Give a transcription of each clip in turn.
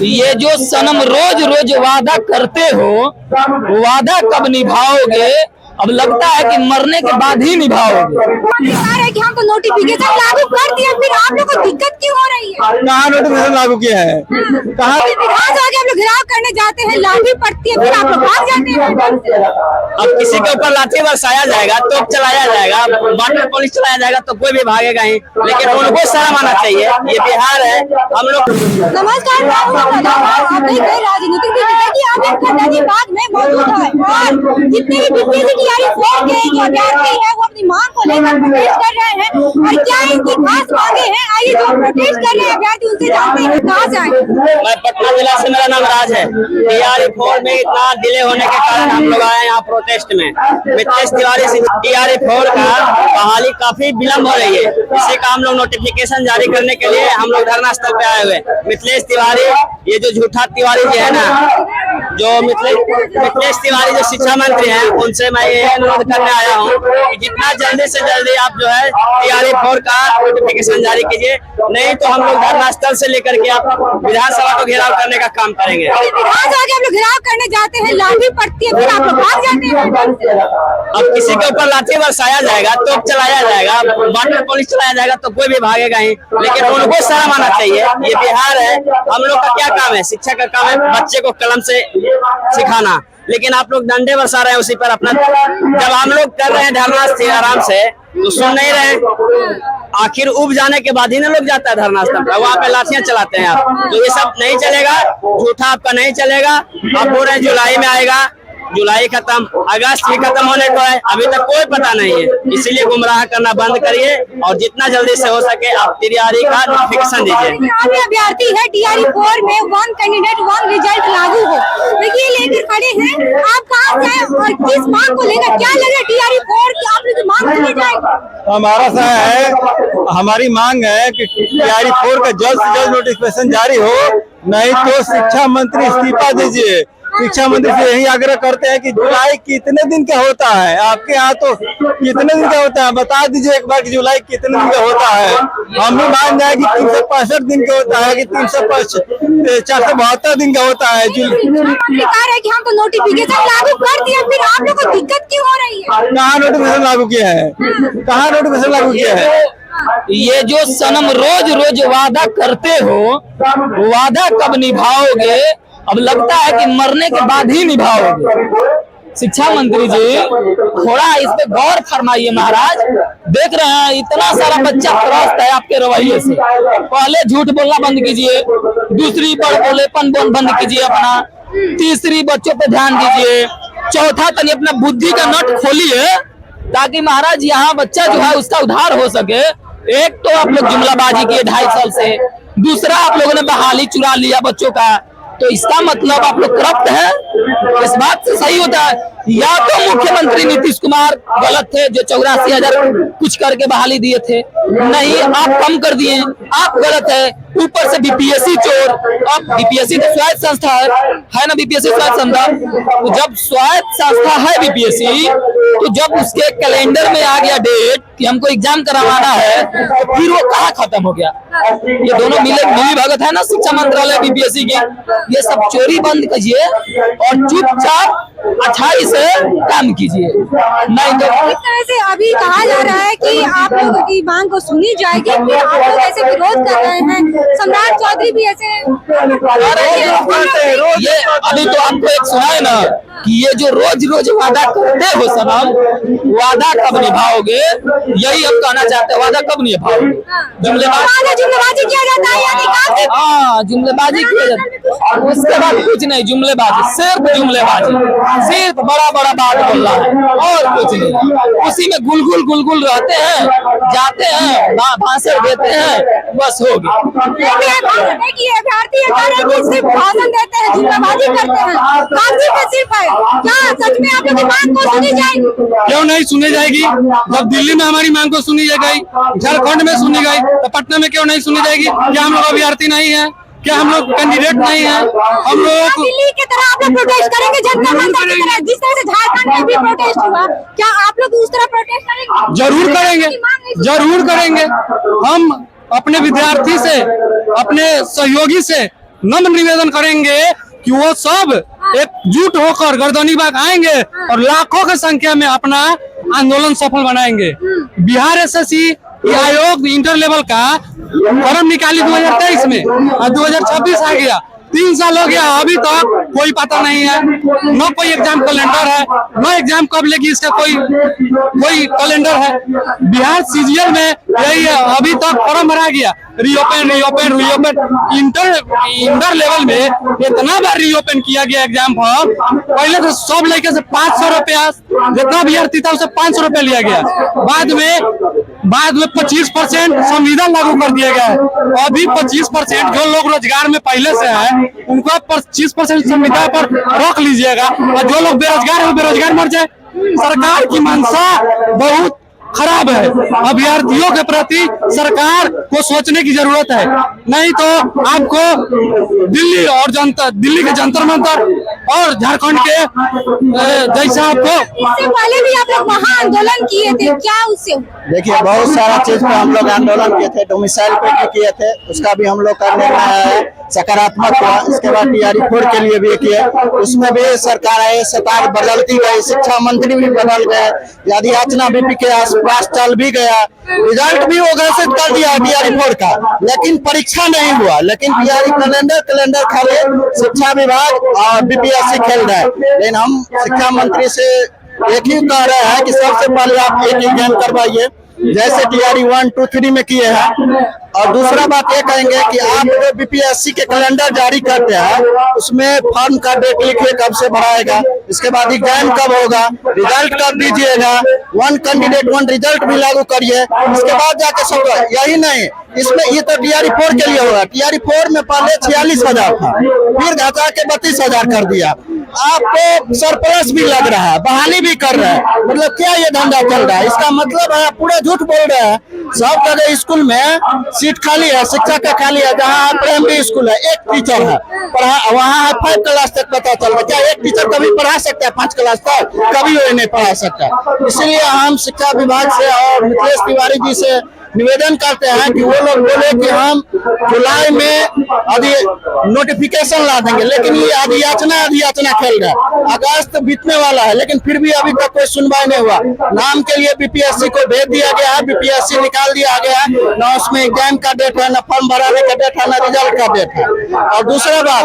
ये जो सनम रोज रोज वादा करते हो, वादा कब निभाओगे? अब लगता है कि मरने के बाद ही निभाओगे। कि हमको नोटिफिकेशन लागू कर दिया, फिर आप लोग को दिक्कत क्यों हो रही है? कहाँ नोटिफिकेशन लागू किया है? कहाँ विधानसभा के हम लोग घेराव करने जाते हैं, लाठी पड़ती है, फिर आप लोग भाग जाते हैं। अब किसी के ऊपर लाठी बरसाया जाएगा, तोप चलाया जाएगा, वाटर पुलिस चलाया जाएगा तो कोई भी भागेगा ही, लेकिन उनको शर्म आना चाहिए। ये बिहार है, हम लोग। नमस्कार, आप देख रहे राजनीतिक की आप बात में मौजूद है और जितने भी बीपीएससी के जो अभ्यर्थी है वो अपनी मांग को लेकर प्रोटेस्ट कर रहे हैं। और क्या इनकी खास मांगे हैं, आइए जो प्रोटेस्ट कर रहे हैं अभ्यर्थी उनसे जानते हैं कहाँ जाए। मैं पटना जिला से, मेरा नाम राज है। TRE-4 में इतना डिले होने के कारण हम लोग आए यहाँ प्रोटेस्ट में। मिथिलेश तिवारी से TRE-4 का बहाली काफी विलम्ब हो रही है, इसी का हम लोग नोटिफिकेशन जारी करने के लिए हम लोग धरना स्थल पे आए हुए। मिथिलेश तिवारी, ये जो झूठा तिवारी जी है ना, जो मिथिलेश तिवारी जो शिक्षा मंत्री हैं, उनसे मैं ये अनुरोध करने आया हूँ कि जितना जल्दी से जल्दी आप जो है TRE-4 का नोटिफिकेशन जारी कीजिए, नहीं तो हम लोग धरना स्थल से लेकर के आप विधानसभा को घेराव करने का काम करेंगे। विधानसभा के हम लोग घेराव करने जाते हैं, लाठी पड़ती है, फिर आप लोग भाग जाते हैं। अब किसी के ऊपर लाठी बरसाया जाएगा, तोप चलाया जाएगा, वाटर पुलिस चलाया जाएगा तो कोई भी भागेगा ही, लेकिन उनको शर्म आना चाहिए। ये बिहार है, हम लोग का क्या काम है? शिक्षा का काम है बच्चे को कलम से सिखाना, लेकिन आप लोग डंडे बरसा रहे हैं उसी पर अपना। जब हम लोग कर रहे हैं धरना आराम से तो सुन नहीं रहे, आखिर उब जाने के बाद ही ना लोग जाता है धरना स्थल पर, वहाँ पे लाठियां चलाते हैं आप। तो ये सब नहीं चलेगा, झूठा आपका नहीं चलेगा। आप बोल रहे हैं जुलाई में आएगा, जुलाई खत्म, अगस्त भी खत्म होने को है, अभी तक कोई पता नहीं है। इसीलिए गुमराह करना बंद करिए और जितना जल्दी से हो सके आप TRE का नोटिफिकेशन दीजिए। अभ्यर्थी है TRE-4 में 1 कैंडिडेट 1 रिजल्ट लागू हो, देखिए लेकर खड़े हैं। आप कहाँ जाए और किस मांग को लेकर, क्या लगे TRE-4 की आप लोग मांग सुनी जाएगी? हमारा सा है, हमारी मांग है कि TRE-4 का जल्द से जल्द नोटिफिकेशन जारी हो, नहीं तो शिक्षा मंत्री इस्तीफा दीजिए। शिक्षा मंत्री से यही आग्रह करते हैं कि जुलाई कितने दिन का होता है? आपके यहाँ तो कितने दिन का होता है? बता दीजिए एक बार कि जुलाई कितने दिन का होता है। हम भी मान जाए कि 365 दिन का होता है कि 472 दिन का होता है। कि हमको नोटिफिकेशन लागू कर दिया, फिर आप लोग को दिक्कत क्यों हो रही है? कहाँ नोटिफिकेशन लागू किया है? कहाँ नोटिफिकेशन लागू किया है? ये जो सनम रोज रोज वादा करते हो, वादा कब निभाओगे? अब लगता है कि मरने के बाद ही निभाओगे। शिक्षा मंत्री जी थोड़ा इस पे गौर फरमाइए महाराज। देख रहे हैं इतना सारा बच्चा त्रस्त है आपके रवैये से। पहले झूठ बोलना बंद कीजिए, दूसरी बड़बोलेपन बंद कीजिए अपना, तीसरी बच्चों पे ध्यान दीजिए, चौथा तनी अपना बुद्धि का नट खोलिए ताकि महाराज यहाँ बच्चा जो है उसका उद्धार हो सके। एक तो आप लोग जुमलाबाजी किए 2.5 साल से, दूसरा आप लोगों ने बहाली चुरा लिया बच्चों का, तो इसका मतलब आप लोग करप्ट है। इस बात से सही होता है, या तो मुख्यमंत्री नीतीश कुमार गलत थे जो 84,000 कुछ करके बहाली दिए थे, नहीं आप कम कर दिए, आप गलत है। ऊपर से बीपीएससी चोर। अब बीपीएससी तो स्वायत्त संस्था है ना, बीपीएससी स्वायत्त संस्था। तो जब स्वायत्त संस्था है बीपीएससी, तो जब उसके कैलेंडर में आ गया डेट कि हमको एग्जाम करवाना है, तो फिर वो कहाँ खत्म हो गया? ये दोनों मिली भगत है ना, शिक्षा मंत्रालय बीपीएससी की। ये सब चोरी बंद कीजिए और चुपचाप अच्छाई से काम कीजिए, नहीं तो इस तरह से अभी कहा जा रहा है कि आप लोगों की मांग को सुनी जाएगी, फिर आप लोग ऐसे विरोध कर रहे हैं। सम्राट चौधरी भी ऐसे ये अभी तो आपको एक सुनाए ना कि ये जो रोज रोज वादा करते हो सनम, वादा कब निभाओगे? यही हम कहना चाहते हैं, वादा कब निभाओगे? जुमलेबाजी किया जाता है, यानी हाँ जुमलेबाजी किया जाता है, उसके बाद कुछ नहीं, जुमलेबाजी, सिर्फ जुमलेबाजी, सिर्फ बड़ा बड़ा बात बोल रहा है और कुछ नहीं। उसी में गुलगुल रहते हैं, जाते हैं, भाषण देते हैं, बस हो गया। अभ्यर्थी सिर्फ भाषण देते हैं, जुमलेबाजी करते हैं, कागजी पे सिर्फ है। क्या सच में आप लोग की मांग को सुनी जाएगी? क्यों नहीं सुनी जाएगी? जब दिल्ली में हमारी मांग को सुनी गई, झारखंड में सुनी गई, तो पटना में क्यों नहीं सुनी जाएगी? क्या हम लोग अभ्यर्थी नहीं है? क्या हम लोग कैंडिडेट नहीं है? हम लोग दिल्ली की तरह आप लोग प्रोटेस्ट करेंगे, जनता मंदिर की तरह, जिस तरह से झारखंड में भी प्रोटेस्ट हुआ, क्या आप लोग उस तरह प्रोटेस्ट करेंगे? जरूर करेंगे, जरूर करेंगे। हम अपने विद्यार्थी से, अपने सहयोगी से नम्र निवेदन करेंगे कि वो सब एकजुट होकर गर्दनीबाग आएंगे और लाखों की संख्या में अपना आंदोलन सफल बनाएंगे। बिहार एसएससी आयोग इंटर लेवल का फॉर्म निकाली 2023 में और 2026 आ गया, 3 साल हो गया, अभी तक कोई पता नहीं है, न कोई एग्जाम कैलेंडर है, न एग्जाम कब लेगी इसका कोई कैलेंडर है। बिहार सीजीएल में यही है, अभी तक फॉर्म भरा गया, रीओपन इंटर लेवल में इतना बार रीओपन किया गया एग्जाम फॉर्म। पहले तो सब लड़के से 500 रुपया जितना अभ्यर्थी था उसे 500 रुपया लिया गया, बाद में 25% संविधान लागू कर दिया गया है। अभी 25% जो लोग रोजगार में पहले से है उनको 25% संविधान पर रोक लीजिएगा और जो लोग बेरोजगार है बेरोजगार मर जाए। सरकार की मंशा बहुत खराब है, अभ्यर्थियों के प्रति सरकार को सोचने की जरूरत है, नहीं तो आपको दिल्ली के जंतर मंतर और झारखंड के जैसा आपको। इससे पहले भी आप लोग वहाँ आंदोलन किए थे, क्या उससे? देखिए बहुत सारा चीज पे हम लोग आंदोलन किए थे, डोमिसाइल पे भी किए थे, उसका भी हम लोग का निर्णय है सकारात्मक हुआ। इसके बाद टीआरई 4 के लिए भी किए, उसमें भी सरकार है सरकार बदलती गई, शिक्षा मंत्री भी बदल गए, यदि याचना बीपी के आसपास चल भी गया, रिजल्ट भी वो घोषित कर दिया टीआरई 4 का, लेकिन परीक्षा नहीं हुआ। लेकिन टीआरई कैलेंडर खाली शिक्षा विभाग और बीपीएससी खेल रहा है। लेकिन हम शिक्षा मंत्री से एक ही कह रहे हैं कि सबसे पहले आप एक एग्जाम करवाइए जैसे टीआरई 1, 2, 3 में किए हैं। और दूसरा बात ये कहेंगे कि आप जो बीपीएससी के कैलेंडर जारी करते हैं उसमें फॉर्म का डेट लिखिए कब से भराएगा, इसके बाद एग्जाम कब होगा, रिजल्ट कब दीजिएगा, 1 कैंडिडेट 1 रिजल्ट भी लागू करिए, इसके बाद जाके सब। यही नहीं, इसमें ये तो टीआरई 4 के लिए होगा। टीआरई 4 में पहले 46,000 था, फिर घटा के 32,000 कर दिया। आपको सरप्लस भी लग रहा है, बहाली भी कर रहा है, मतलब क्या ये धंधा चल रहा है? इसका मतलब है पूरा झूठ बोल रहे हैं। सब जगह स्कूल में सीट खाली है, शिक्षक का खाली है। जहाँ प्राइमरी स्कूल है एक टीचर है, वहाँ है 5 क्लास तक पता चल रहा है। क्या एक टीचर कभी पढ़ा सकता है 5 क्लास तक? कभी वो नहीं पढ़ा सकता। इसलिए हम शिक्षा विभाग से और मिथिलेश तिवारी जी से निवेदन करते हैं कि वो लोग बोले कि हम जुलाई में नोटिफिकेशन ला देंगे, लेकिन ये अधियाचना खेल रहा है। अगस्त बीतने वाला है लेकिन फिर भी अभी तक कोई सुनवाई नहीं हुआ। नाम के लिए बीपीएससी को भेज दिया गया है, बीपीएससी निकाल दिया गया है, न उसमें एग्जाम का डेट है, न फॉर्म भराने का डेट है, न रिजल्ट का डेट है। और दूसरा बात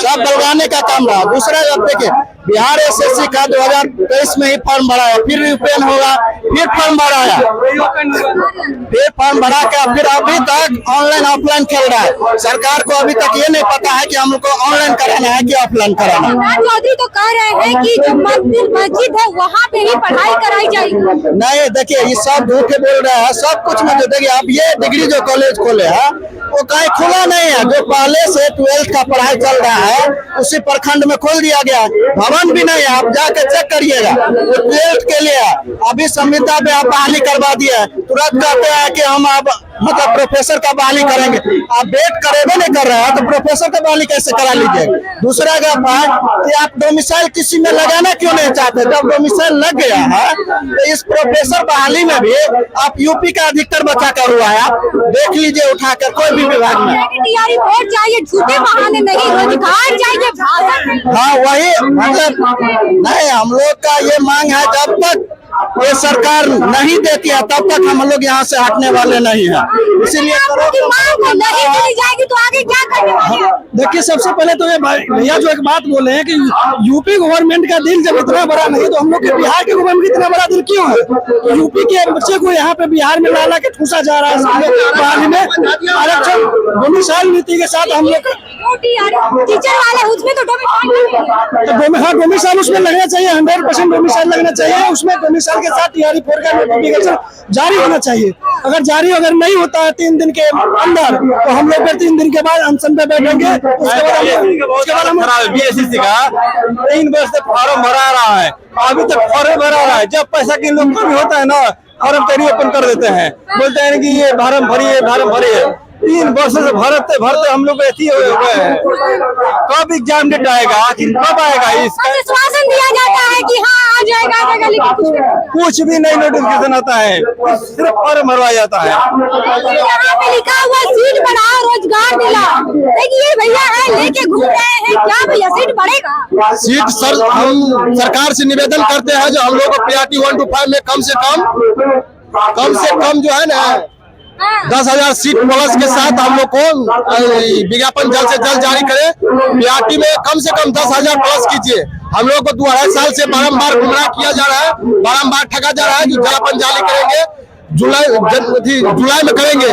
सब बलगाने का काम रहा। दूसरा बात देखिए, बिहार एसएससी का 2023 में ही फॉर्म भराया, फिर रिपेन होगा, फिर फॉर्म भराया, फिर फॉर्म भरा के फिर अभी तक ऑनलाइन ऑफलाइन खेल रहा है। सरकार को अभी तक ये नहीं पता है कि हमको ऑनलाइन कराना है कि ऑफलाइन कराना है। चौधरी तो कह रहे हैं कि जो मंदिर मस्जिद है वहाँ पे ही पढ़ाई कराई जाएगी। नहीं, देखिए ये सब झूठे बोल रहे हैं। सब कुछ में जो देखिए अब ये डिग्री जो कॉलेज खोले हैं वो कहीं खुला नहीं है। जो पहले से 12th का पढ़ाई चल रहा है उसी प्रखंड में खोल दिया गया, भवन भी नहीं है। आप जाके चेक करिएगा, वो 12th के लिए अभी संविदा में आप बहाली करवा दिया है। तुरंत कहते हैं कि हम अब मतलब प्रोफेसर का बहाली करेंगे। आप बेट करेबे नहीं कर रहे हैं तो प्रोफेसर का बहाली कैसे करा लीजिए? दूसरा बात है कि आप डोमिसाइल किसी में लगाना क्यों नहीं चाहते? जब डोमिसाइल लग गया है तो इस प्रोफेसर बहाली में भी आप यूपी का अधिकतर बचा कर हुआ है। आप देख लीजिए उठाकर कोई भी विभाग में। टीआरई 4 चाहिए, झूठे बहाने नहीं, रोजगार चाहिए, भाषण। हाँ वही मतलब नहीं, हम लोग का ये मांग है जब तक ये सरकार नहीं देती है तब तक हम लोग यहाँ से हटने वाले नहीं है। इसीलिए मांग नहीं चली जाएगी तो आगे क्या करने वाले हैं? देखिए सबसे पहले तो ये भैया जो एक बात बोले हैं कि यूपी गवर्नमेंट का दिल जब इतना बड़ा नहीं तो हम लोग के बिहार के गवर्नमेंट का इतना बड़ा दिल क्यों है? यूपी के बच्चे को यहाँ पे बिहार में ला के ठूसा जा रहा है। में आरक्षण डोमिसाइल नीति के साथ हम लोग टीचर वाले उसमें तो डोमिसाइल उसमें लगना चाहिए, 100% डोमिसाइल लगना चाहिए। उसमें डोमिसाइल के साथ टीआरई 4 का नोटिफिकेशन जारी होना चाहिए। अगर जारी अगर नहीं होता है 3 दिन के अंदर तो हम लोग फिर 3 दिन के बाद अनशन पे बैठेंगे। उसके बाद हम बीएससी का 3 वर्ष से फॉर्म भरा रहा है, अभी तक फॉर्म भरा रहा है। जब पैसा के लोग कमी होता है ना फॉर्म तरी ओपन कर देते हैं, बोलते हैं कि ये फॉर्म भरिए। 3 वर्ष से भरते हम लोग ऐसे हो गए हैं। कब एग्जाम डेट आएगा, कब आएगा? इसका आश्वासन दिया जाता है कि हाँ आ जाएगा लेकिन कुछ भी नहीं नोटिफिकेशन आता है, सिर्फ फॉर्म भरवाया जाता है। यहाँ पे लिखा हुआ सीट बढ़ाओ रोजगार दिलाओ, लेकिन ये भैया है लेके घूम रहे हैं, क्या भैया सीट बढ़ेगा? सीट सर हम सरकार से निवेदन करते हैं जो हम लोग को PRT 1 to 5 में कम से कम जो है ना 10,000 सीट प्लस के साथ हम लोग को विज्ञापन जल्द से जल्द जारी करें। PRT में कम से कम 10,000 प्लस कीजिए। हम लोग को 2-2.5 साल से बारम्बार गुमराह किया जा रहा है, बारम्बार ठगा जा रहा है। जो विज्ञापन जारी करेंगे जुलाई में करेंगे,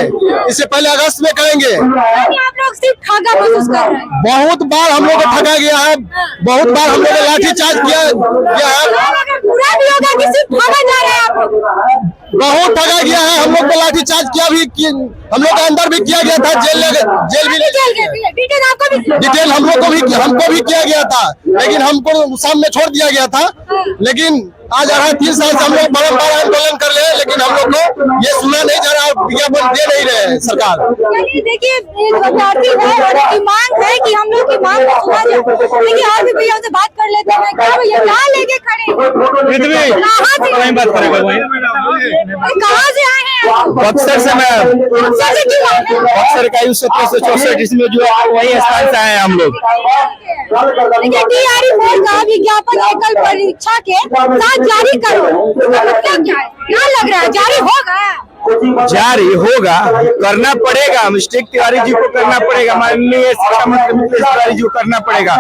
इससे पहले अगस्त में करेंगे। आप लोग सिर्फ ठगा महसूस कर रहे हैं। बहुत बार हम लोग को ठगा गया है, बहुत बार हम लोग को लाठीचार्ज किया गया है। पूरा भी होगा कि सिर्फ ठगा जा रहे हैं आप लोग? बहुत ठगा गया है, हम लोग को लाठीचार्ज किया भी, हम लोग के अंदर भी किया गया था, जेल भी डिटेल हमको भी किया गया था, लेकिन हमको सामने छोड़ दिया गया था। लेकिन आज 3 साल से हम लोग बारम्बार आंदोलन कर रहे हैं, लेकिन हम लोग को ये सुना नहीं जा रहा, विज्ञापन दे नहीं रहे हैं सरकार। देखिए विद्यार्थी है और की मांग है कि हम लोग की मांग को सुना जाए, लेकिन और भी भैया से बात कर लेते हैं। क्या भैया क्या लेके खड़े कहाँ से आए हैं? बक्सर से मैम, बक्सर का 1764 इसमें जो है वही स्थान से आए हैं हम लोग। देखिए DRE 4 का विज्ञापन एकल परीक्षा के साथ जारी करो, क्या लग रहा है जारी होगा? जारी होगा, करना पड़ेगा। मिस्टेक तिवारी जी को करना पड़ेगा, माननीय शिक्षा मंत्री मिथिलेश तिवारी जी को करना पड़ेगा।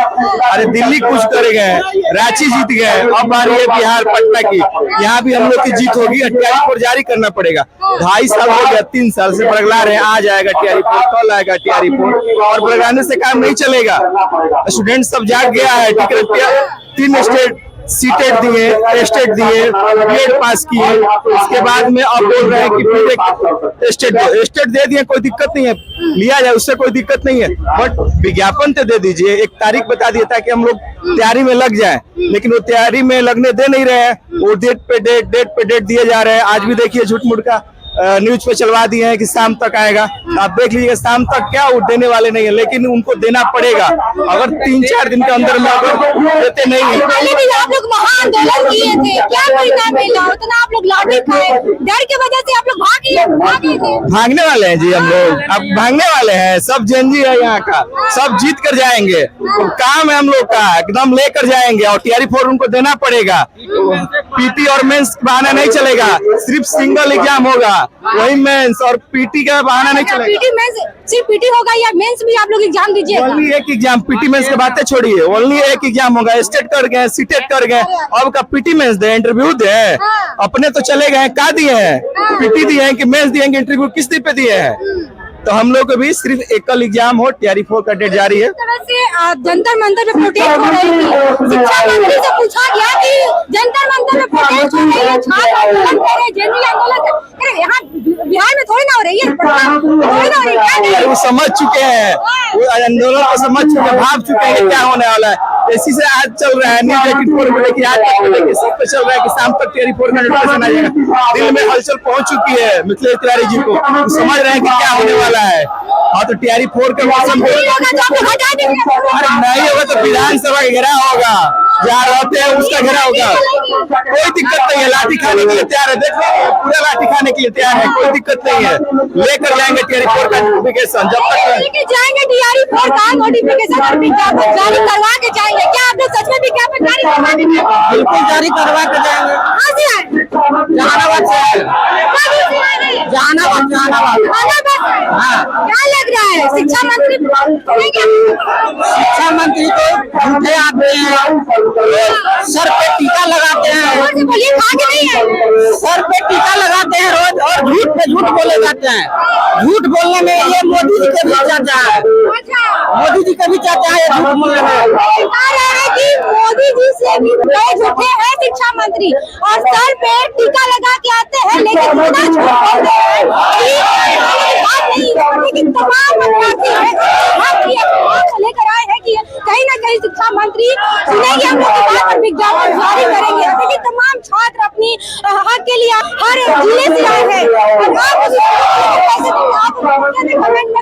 अरे दिल्ली कुछ कर गए, रांची जीत गए, अब आ रही है बिहार पटना की, यहाँ भी हम लोग की जीत होगी। TRE 4 जारी करना पड़ेगा। 2.5 साल हो गया, 3 साल से बरगला रहे हैं, आ जाएगा TRE 4, कल आएगा TRE 4, और बरगलाने से काम नहीं चलेगा। स्टूडेंट सब जाग गया है। 3 स्टेट सीटेट दिए, टेस्टेड दिए, बीएड पास किए, उसके बाद में अब बोल रहे हैं कि स्टेट दे दिए, कोई दिक्कत नहीं है, लिया जाए, उससे कोई दिक्कत नहीं है। बट विज्ञापन तो दे दीजिए, एक तारीख बता दिए ताकि हम लोग तैयारी में लग जाए, लेकिन वो तैयारी में लगने दे नहीं रहे हैं। वो डेट पे डेट दिए जा रहे हैं। आज भी देखिए झूठ मूठ का न्यूज पे चलवा दिए हैं कि शाम तक आएगा। आप देख लीजिए शाम तक क्या वो देने वाले नहीं है, लेकिन उनको देना पड़ेगा। अगर 3-4 दिन के अंदर में अगर देते नहीं है। पहले भी आप लोग महाआंदोलन किए थे, क्या परिणाम मिला? उतना आप लोग लाठी खाए, डर की वजह से आप लोग भागे थे। भागने वाले हैं जी हम लोग, अब भागने वाले हैं। सब जेनजी है यहाँ का, सब जीत कर जाएंगे। तो काम है हम लोग का, एकदम लेकर जाएंगे, और TRE 4 उनको देना पड़ेगा। PT और मेंस बहाना नहीं चलेगा, सिर्फ सिंगल एग्जाम होगा, वही मेंस और PT का बहाना नहीं चलेगा। PT मेंस सिर्फ PT होगा या मेंस भी आप लोग एग्जाम दीजिएगा? ओनली एक एग्जाम, PT मेंस की बातें छोड़िए, ओनली एक एग्जाम होगा। स्टेट कर गए, सीटेट कर गए, अब का PT मेंस दे, इंटरव्यू दे। अपने तो चले गए, क्या दिए हैं? PT दिए हैं कि मेंस दिएंगे, इंटरव्यू किस पे दिए हैं? तो हम लोग को भी सिर्फ एकल एग्जाम हो। TRE 4 का डेट जारी है। तरह से जंतर मंतर में प्रोटेस्ट हो रही थी, शिक्षा मंत्री से पूछा गया कि जंतर मंतर में प्रोटेस्ट हो रही है, छात्र आंदोलन कर रहे हैं, जनरल आंदोलन कर रहे हैं, यहाँ बिहार में थोड़ी ना हो रही है, थोड़ी ना हो रही है। वो समझ चुके हैं, वो आंदोलन को समझ चुके हैं, भाग चुके हैं क्या होने वाला है। इसी से आज चल रहा है न्यूज 84 में, लेकिन आज सब पे चल रहा है कि शाम तक TRE 4 का नोटिफिकेशन आ जाएगा। दिल में हलचल पहुंच चुकी है मिथिलेश तिवारी जी को, समझ रहे हैं कि क्या होने वाला है। हाँ तो TRE 4 का मौसम अरे नहीं होगा तो विधानसभा का घेराव होगा, जहाँ रहते हैं उसका घेराव होगा। कोई दिक्कत नहीं है, लाठी खाने के लिए तैयार है, देख लीजिए पूरा लाठी खाने के लिए तैयार है, कोई दिक्कत नहीं है। लेकर जाएंगे TRE 4 का नोटिफिकेशन, जब तक लेके जाएंगे TRE 4 का नोटिफिकेशन और विज्ञापन जारी करवा के जाएंगे। क्या आप लोग सच में विज्ञापन जारी करवा देंगे? बिल्कुल जारी करवा के जाएंगे। कहाँ से आए? जहानाबाद से, जहानाबाद। क्या लग रहा है शिक्षा मंत्री शिक्षा मंत्री तो झूठे आते हैं, सर पे टीका लगाते हैं, बोलिए खा के नहीं है, सर पे टीका लगाते हैं रोज, और झूठ पे झूठ बोले जाते हैं। झूठ बोलने में ये मोदी जी के भी चाचा है, मोदी जी के भी चाचा है झूठ बोलने में। बता रहे हैं कि मोदी जी से भी बड़े झूठे हैं शिक्षा मंत्री, और सर पे टीका लगा के आते हैं, लेकिन इतना झूठ बोल रहे हैं कि बात नहीं है। लेकिन तमाम विद्यार्थी लेकर आए हैं कि कहीं ना कहीं शिक्षा मंत्री सुनेंगे हम लोग की बात और विज्ञापन जारी करेंगे। लेकिन तमाम छात्र अपनी हक के लिए हर जिले से आए हैं, और आप कमेंट में